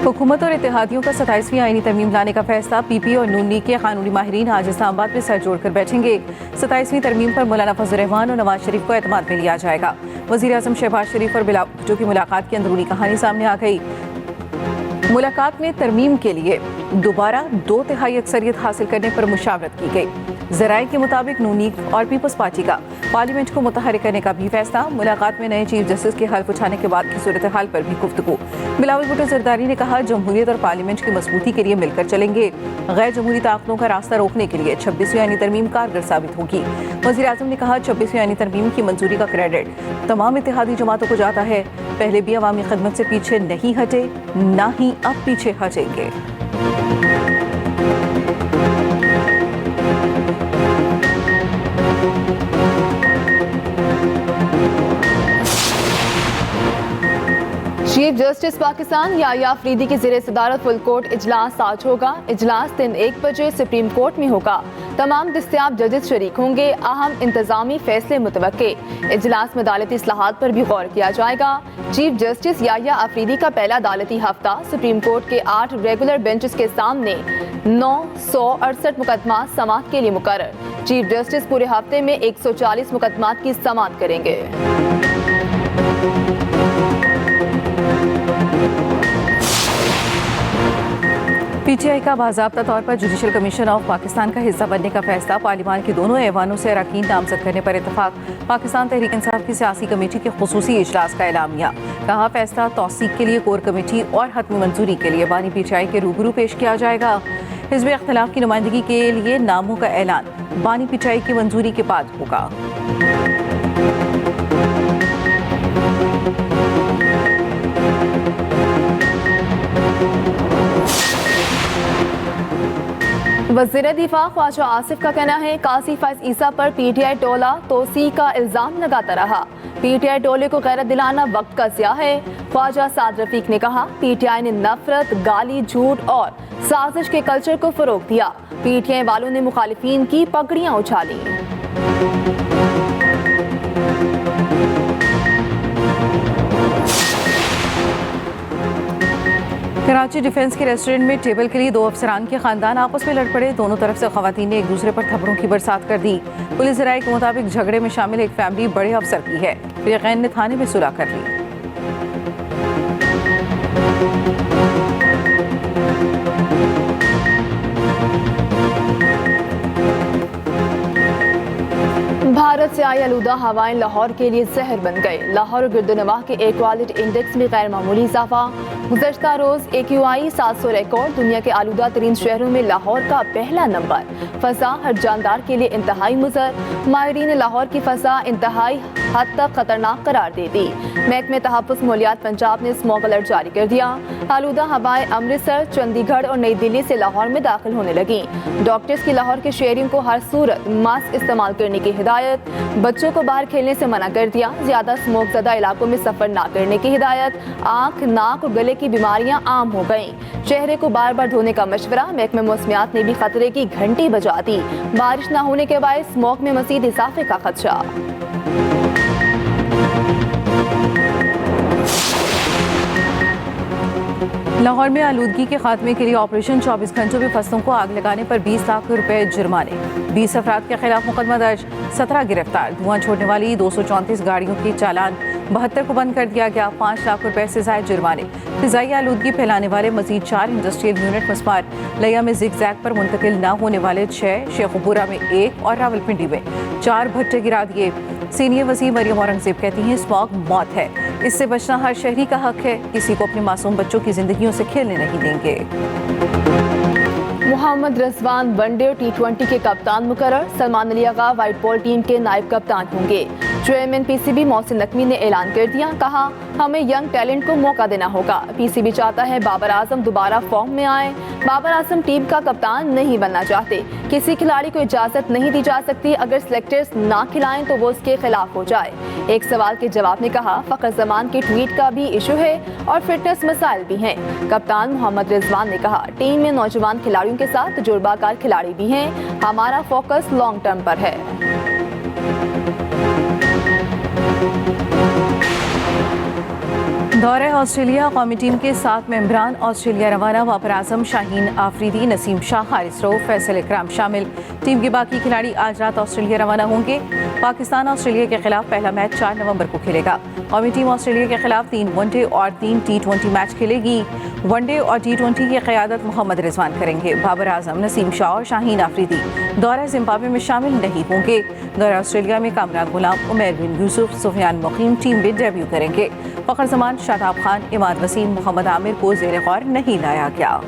हुकूमत और इत्तेहादियों का 27वीं आईनी तरमीम लाने का फैसला। पीपी और नून लीग के कानूनी माहिरीन आज इस्लामाबाद में सर जोड़कर बैठेंगे। 27वीं तरमीम पर मौलाना फजल रहमान और नवाज शरीफ को एतमाद में लिया जाएगा। वज़ीर आज़म शहबाज शरीफ और बिलावल भुट्टो की मुलाकात की अंदरूनी कहानी सामने आ गई। मुलाकात में तरमीम के लिए दोबारा 2/3 अक्सरियत हासिल करने पर मुशावरत की गई। ज़राए के मुताबिक नून लीग और पीपल्स पार्टी का पार्लियामेंट को मुतहरिक करने का भी फैसला। मुलाकात में नए चीफ जस्टिस के हल्फ उठाने के बाद की सूरत हाल पर भी गुफ्तगू। बिलावल भुट्टो जरदारी ने कहा, जमहूरियत और पार्लियामेंट की मजबूती के लिए मिलकर चलेंगे। गैर जमहूरी ताकतों का रास्ता रोकने के लिए 26वीं आईनी तरमीम कारगर साबित होगी। वज़ीर आज़म ने कहा, 26वीं आईनी तरमीम की मंजूरी का क्रेडिट तमाम इत्तेहादी जमातों को जाता है। पहले भी अवामी खिदमत से पीछे नहीं हटे, ना ही अब पीछे हटेंगे। चीफ जस्टिस पाकिस्तान याह्या अफरीदी की ज़ेरे सदारत फुल कोर्ट इजलास आज होगा। इजलास दिन 1 बजे सुप्रीम कोर्ट में होगा। तमाम दस्तियाब जजेस शरीक होंगे। अहम इंतजामी फैसले मुतवक्के। इजलास में अदालती इस्लाहात पर भी गौर किया जाएगा। चीफ जस्टिस याह्या अफरीदी का पहला अदालती हफ्ता सुप्रीम कोर्ट के 8 रेगुलर बेंचेस के सामने 968 मुकदमा समाअत के लिए मुकर्रर। चीफ जस्टिस पूरे हफ्ते में 140 मुकदमात की समाअत करेंगे। पीटीआई का बाज़ाब्ता तौर पर जुडिशल कमीशन ऑफ पाकिस्तान का हिस्सा बनने का फैसला। पार्लियामान के दोनों ऐवानों से अरकान नामजद करने पर इत्तफाक। पाकिस्तान तहरीक इंसाफ की सियासी कमेटी के खुसूसी इजलास का एलामिया। कहा, फैसला तौसीक के लिए कोर कमेटी और हतमी मंजूरी के लिए बानी पीटीआई के रूबरू पेश किया जाएगा। हिज़्ब इख्तिलाफ की नुमाइंदगी के लिए नामों का ऐलान बानी पीटीआई की मंजूरी के बाद होगा। वज़ीर दिफा ख्वाजा आसिफ का कहना है, काजी फैज ईसा पर पीटीआई टोला तोसी का इल्जाम लगाता रहा। पीटीआई टोले को गैरत दिलाना वक्त का ज़िया है। ख्वाजा साद रफीक ने कहा, पीटीआई ने नफरत, गाली, झूठ और साजिश के कल्चर को फरोग दिया। पीटीआई वालों ने मुखालिफिन की पगड़ियां उछाली। कराची डिफेंस के रेस्टोरेंट में टेबल के लिए 2 अफसरान के खानदान आपस में लड़ पड़े। दोनों तरफ से खवातीन ने एक दूसरे पर थप्पड़ों की बरसात कर दी। पुलिस ज़राए के मुताबिक झगड़े में शामिल एक फैमिली बड़े अफसर की है। फिरैन ने थाने में सुलह कर ली। भारत से आई आलूदा हवाएं लाहौर के लिए जहर बन गए। लाहौर और गिरदोनवाह के एयर क्वालिटी इंडेक्स में गैर मामूली इजाफा। गुज़श्ता रोज AQI 700 रिकॉर्ड। दुनिया के आलूदा तरीन शहरों में लाहौर का पहला नंबर। फ़ज़ा हर जानदार के लिए इंतहाई मुज़र। माहिरीन ने लाहौर की फ़ज़ा इंतहाई हद तक खतरनाक करार दे दी। महकमे तहफ़्फ़ुज़ माहौलियात पंजाब ने स्मॉग अलर्ट जारी कर दिया। आलूदा हवाएं अमृतसर, चंडीगढ़ और नई दिल्ली से लाहौर में दाखिल होने लगी। डॉक्टर्स की लाहौर के शहरियों को हर सूरत मास्क इस्तेमाल करने की हिदायत। बच्चों को बाहर खेलने से मना कर दिया। ज़्यादा स्मोक ज़दा इलाकों में सफ़र ना करने की हिदायत। आँख, नाक और गले की बीमारियां आम हो गईं। चेहरे को बार बार धोने का मशवरा। महकमे मौसमियात ने भी खतरे की घंटी बजा दी। बारिश न होने के बाद स्मोक में मज़ीद इजाफे का खदशा। लाहौर में आलूदगी के खात्मे के लिए ऑपरेशन 24 घंटों में फसलों को आग लगाने पर 20 लाख रुपए जुर्माने। 20 अफराद के खिलाफ मुकदमा दर्ज, 17 गिरफ्तार। धुआं छोड़ने वाली 234 गाड़ियों की चालान, 72 को बंद कर दिया गया। 5 लाख रुपए से ज़ायद जुर्माने। फ़िज़ाई आलूदगी फैलाने वाले मजीद 4 इंडस्ट्रियल यूनिट मस्मार। लिया में जिग-जैग पर मुंतकिल न होने वाले 6, शेखुपुरा में 1 और रावलपिंडी में 4 भट्टे गिरा दिए। सीनियर वज़ीर मरियम औरंगज़ेब कहती हैं, स्मॉग मौत है, इससे बचना हर शहरी का हक है। किसी को अपने मासूम बच्चों की जिंदगियों से खेलने नहीं देंगे। मोहम्मद रिजवान वनडे और T20 के कप्तान मुकर्रर। Salman Ali Agha white ball team के नायब कप्तान होंगे। चेयरमैन PCB मोहसिन नकवी ने ऐलान कर दिया। कहा, हमें यंग टैलेंट को मौका देना होगा। PCB चाहता है बाबर आजम दोबारा फॉर्म में आए। बाबर आजम टीम का कप्तान नहीं बनना चाहते। किसी खिलाड़ी को इजाजत नहीं दी जा सकती। अगर सिलेक्टर्स ना खिलाएं तो वो उसके खिलाफ हो जाए। एक सवाल के जवाब में कहा, फ़खर जमान के ट्वीट का भी इशू है और फिटनेस मसाइल भी हैं। कप्तान मोहम्मद रिजवान ने कहा, टीम में नौजवान खिलाड़ियों के साथ तजुर्बाकार खिलाड़ी भी हैं। हमारा फोकस लॉन्ग टर्म पर है। दौरे ऑस्ट्रेलिया कौमी टीम के 7 मेंबरान ऑस्ट्रेलिया रवाना। बाबर आजम, शाहीन आफरीदी, नसीम शाह, हारिस रऊफ, फैसल इकराम शामिल। टीम के बाकी खिलाड़ी आज रात ऑस्ट्रेलिया रवाना होंगे। पाकिस्तान ऑस्ट्रेलिया के खिलाफ पहला मैच 4 नवंबर को खेलेगा। कौमी टीम ऑस्ट्रेलिया के खिलाफ 3 वनडे और 3 T20 मैच खेलेगी। वनडे और T20 की क़यादत मोहम्मद रिजवान करेंगे। बाबर आजम, नसीम शाह और शाहीन आफरीदी दौरा जिम्बाब्वे में शामिल नहीं होंगे। दौरा ऑस्ट्रेलिया में कामरान गुलाम, उमैर बिन यूसुफ, सुफियान मुकीम टीम में डेब्यू करेंगे। फ़खर ज़मान, शादाब खान, इमाद वसीम, मोहम्मद आमिर को ज़ेर गौर नहीं लाया गया।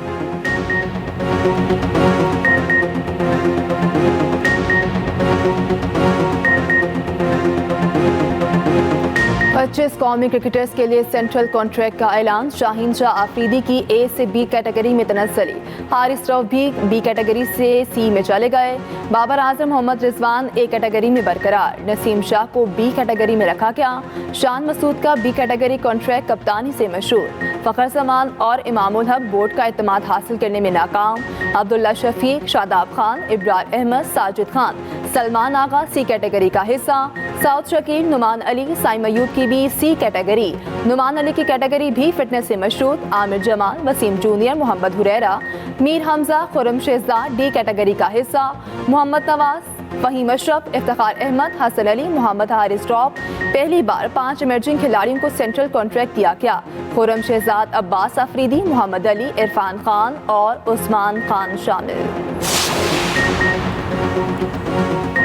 पच्चीस कौमी क्रिकेटर्स के लिए सेंट्रल कॉन्ट्रैक्ट का ऐलान। शाहीन शाह आफरीदी की ए से बी कैटेगरी में तनज़्ज़ुली। हारिस रऊफ भी बी कैटेगरी से सी में चले गए। बाबर आजम, मोहम्मद रिजवान ए कैटेगरी में बरकरार। नसीम शाह को बी कैटेगरी में रखा गया। शान मसूद का बी कैटेगरी कॉन्ट्रैक्ट कप्तानी से मशहूर। फ़खर ज़मान और इमामुल हक बोर्ड का एतमाद हासिल करने में नाकाम। अब्दुल्ला शफीक, शादाब खान, इब्रार अहमद, साजिद खान, सलमान आगा सी कैटेगरी का हिस्सा। साउथ शकील, नुमान अली, साइम अयूब की भी सी कैटेगरी। नुमान अली की कैटेगरी भी फिटनेस से मशहूर। Aamir Jamal, Wasim junior, Mohammad Huraira, Mir Hamza, Khurram Shahzad D category का हिस्सा। मोहम्मद नवाज, फहीम अशरफ, इफ्तिखार अहमद, हसन अली, मोहम्मद हारिस रऊफ। पहली बार 5 इमर्जिंग खिलाड़ियों को सेंट्रल कॉन्ट्रैक्ट दिया गया। खुरम शेहजाद, अब्बास अफरीदी, मोहम्मद अली, इरफान खान और उस्मान खान शामिल।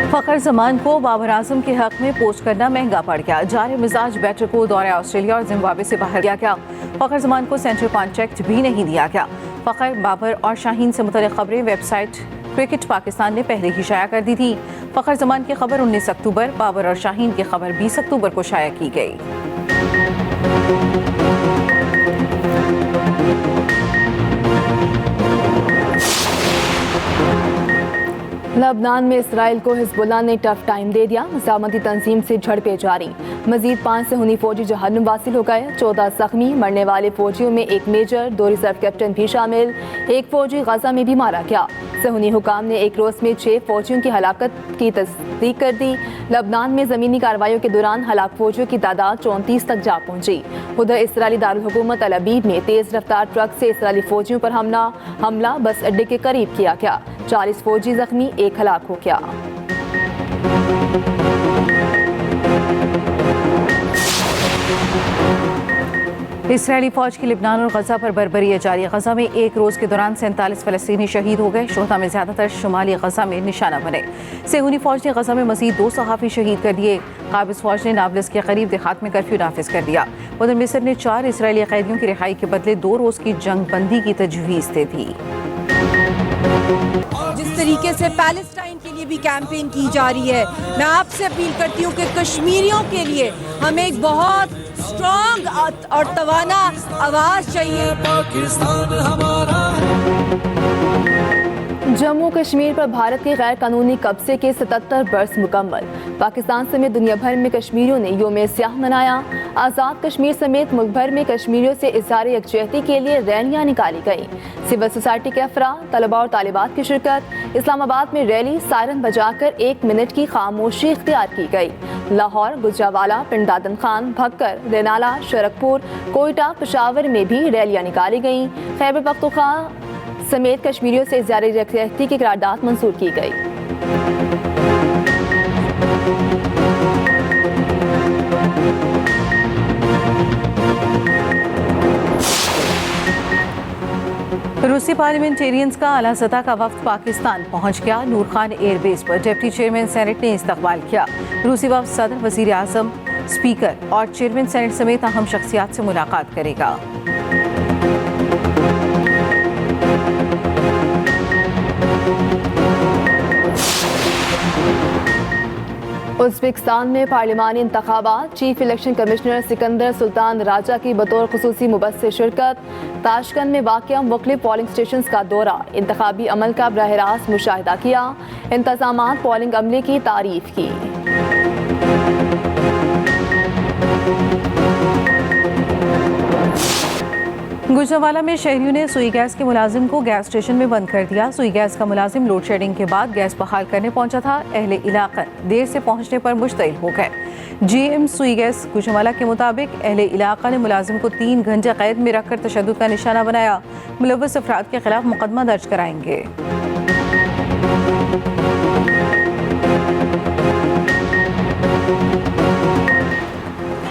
फ़खर ज़मान को बाबर आजम के हक में पोस्ट करना महंगा पड़ गया। जारे मिजाज बैटर को दौरे ऑस्ट्रेलिया और जिम्बाब्वे से बाहर किया गया। फ़खर ज़मान को सेंट्रल कॉन्ट्रैक्ट भी नहीं दिया गया। फ़खर, बाबर और शाहीन से मुतल्लिक़ खबरें वेबसाइट क्रिकेट पाकिस्तान ने पहले ही शाया कर दी थी। फ़खर ज़मान की खबर 19 अक्टूबर, बाबर और शाहीन की खबर 20 अक्टूबर को शाया की गई। लबनान में इसराइल को हिजबुल्लाह ने टफ टाइम दे दिया। मज़ामती तंजीम से झड़पें जारी। मजीद 5 सुन्नी फौजी जहन्नुम वासिल हो गए। 14 जख्मी। मरने वाले फौजियों में 1 मेजर, 2 रिजर्व कैप्टन भी शामिल। 1 फौजी गजा में भी मारा गया। सहूनी हुकाम ने एक रोज़ में 6 फौजियों की हलाकत की तस्दीक कर दी। लबनान में ज़मीनी कार्रवाइयों के दौरान हलाक फौजियों की तादाद 34 तक जा पहुंची। उधर इसराइली दारुल हुकूमत अल अबीब में तेज़ रफ्तार ट्रक से इसराइली फौजियों पर हमला बस अड्डे के करीब किया गया। 40 फौजी जख्मी, 1 हलाक हो गया। इसराइली फौज की लिबनान और गजा पर बर्बरी जारी। गजा में एक रोज़ के दौरान 47 फ़लस्तीनी शहीद हो गए। शोहदा में ज़्यादातर शुमाली गजा में निशाना बने। सेहूनी फौज ने गजा में मज़ीद 2 सहाफ़ी शहीद कर दिए। काबिज़ फौज ने नाबलिस के करीब देहात में कर्फ्यू नाफिज कर दिया। उधर मिस्र ने 4 इसराइली कैदियों की रिहाई के बदले 2 रोज़ की जंग बंदी की तजवीज़ दे दी। जिस तरीके से पैलेस्टाइन के लिए भी कैंपेन की जा रही है, मैं आपसे अपील करती हूँ कि कश्मीरियों के लिए हमें एक बहुत स्ट्रॉन्ग और तवाना आवाज चाहिए। पाकिस्तान हमारा। जम्मू कश्मीर पर भारत के गैर कानूनी कब्जे के 77 बरस मुकम्मल। पाकिस्तान समेत दुनिया भर में कश्मीरियों ने योम स्याह मनाया। आज़ाद कश्मीर समेत मुल्क भर में कश्मीरियों से इज़हार यकजहती के लिए रैलियाँ निकाली गईं। सिविल सोसाइटी के अफराद, तलबा और तालिबात की शिरकत। इस्लामाबाद में रैली सायरन बजाकर 1 मिनट की खामोशी इख्तियार की गई। लाहौर, गुजरावाला, पिंड दादन खान, भक्कर, रेनाला, शरकपुर, कोयटा, पेशावर में भी रैलियाँ निकाली गईं। खैबर पख्तूनख्वा समेत कश्मीरियों से इज़हार यकजहती की करारदाद मंजूर की गई। रूसी पार्लियामेंटेरियंस का आला सतह का वफ्द पाकिस्तान पहुंच गया। नूर खान एयरबेस पर डिप्टी चेयरमैन सेनेट ने इस्तकबाल किया। रूसी वफ्द सदर, वजीर आजम, स्पीकर और चेयरमैन सेनेट समेत अहम शख्सियात से मुलाकात करेगा। उज़्बेकिस्तान में पार्लिमानी इंतखाबात। Chief election commissioner Sikandar Sultan Raja की बतौर खुसूसी मुबस्सिर शिरकत। ताशकंद में वाक़िया मुख्तलिफ पोलिंग स्टेशन का दौरा। इंतखाबी अमल का बराह रास्त मुशाहिदा किया। इंतज़ामात पोलिंग अमले की तारीफ की। गुजरांवाला में शहरियों ने सुई गैस के मुलाजिम को गैस स्टेशन में बंद कर दिया। सुई गैस का मुलाजिम लोड शेडिंग के बाद गैस बहाल करने पहुंचा था। अहले इलाका देर से पहुंचने पर मुश्तइल हो गए। GM सुई गैस गुजरांवाला के मुताबिक अहले इलाका ने मुलाजिम को 3 घंटे कैद में रखकर तशद्दुद का निशाना बनाया। मुलव्वस अफराद के खिलाफ मुकदमा दर्ज कराएंगे।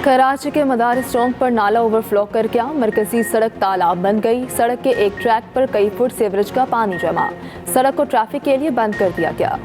कराची के मदारिस चौक पर नाला ओवरफ्लो कर गया। मरकजी सड़क तालाब बन गई। सड़क के एक ट्रैक पर कई फुट सीवरेज का पानी जमा। सड़क को ट्रैफिक के लिए बंद कर दिया गया।